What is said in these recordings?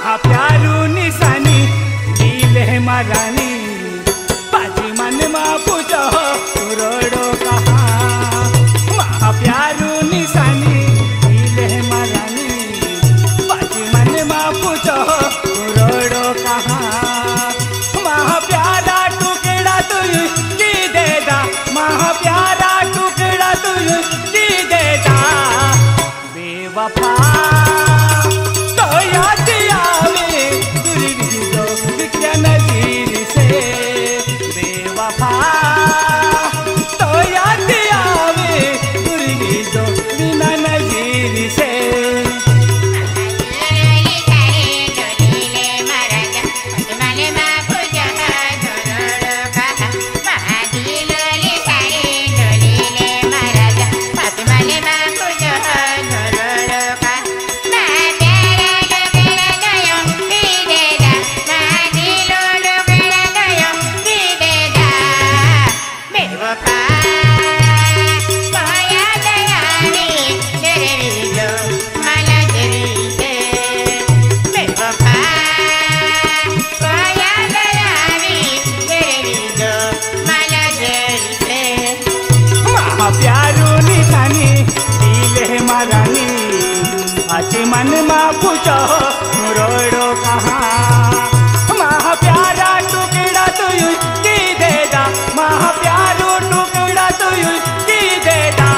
प्यारू निशानी दिले महारानी बाजी मन मा पूछो रोडो कहा महा प्यारू निशानी दिले महारानी बाजी मन मा पूछो रोडो कहा महा प्यारा टुकड़ा तुझ की देदा महा प्यारा टुकड़ा तुझ की देदा बेवफा मन मा पूछो रोडो कहा महा प्यारा टुकड़ा तुझ की देदा महा प्यारो टुकड़ा तुझ की देदा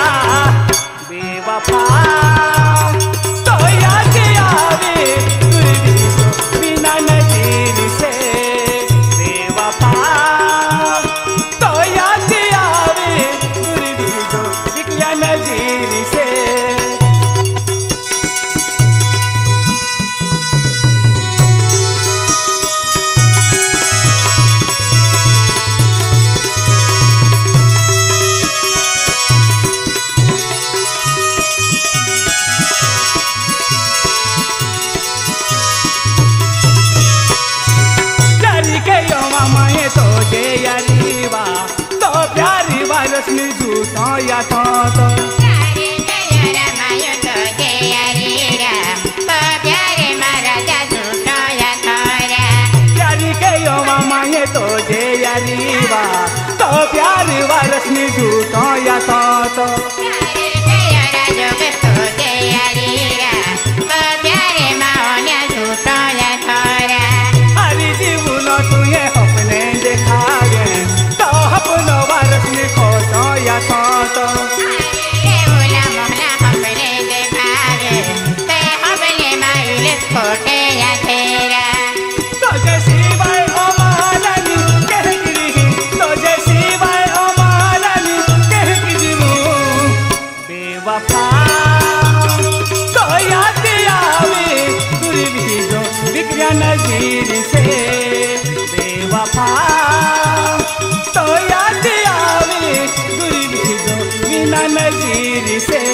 बेवफा तो याद आवे बिना नजीर से बेवफा तो याद आवे नजीर से तो प्यारी वारस में झूठा या तो प्यारे मायो तो जयरीरा तो प्यारे महाराजा झूठा या थोरा प्यारी के योमा माये तो जयरीवा तो प्यारी वारस में झूठा या तो प्यारे जयरा जो तो जयरीरा तो प्यारे माओ झूठा या थोरा हरी जीवन तुझे अपने देखा अपनो वारस में खोतो या तो अरे बोला मोहना हमने देखावे ते हमने माइल खोटे या तेरा तो जैसी बाय ओ महारानी कह गिरी तो जैसी बाय ओ महारानी कह गिरी बेवफा तो याद आवे दूर भी जो बिगड़ा नजीर से बेवफा तो याद आवे बिना नजीर से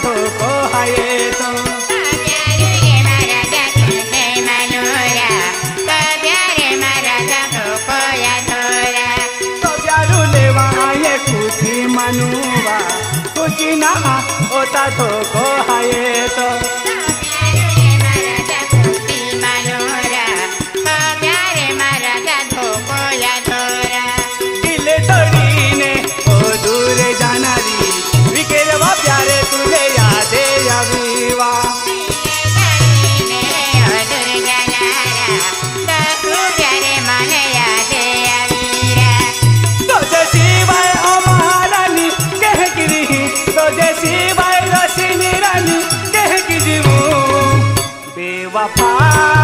धोको है तो प्यारे महाराजा तुझे मनोरा तो प्यारे महाराजा धोको या धोरा तो प्यारू लेवा ये खुशी मनुवा खुशी ना ओता धोको है तो प्यारे महाराजा खुशी मनोरा तो प्यारे महाराजा धोको या वफा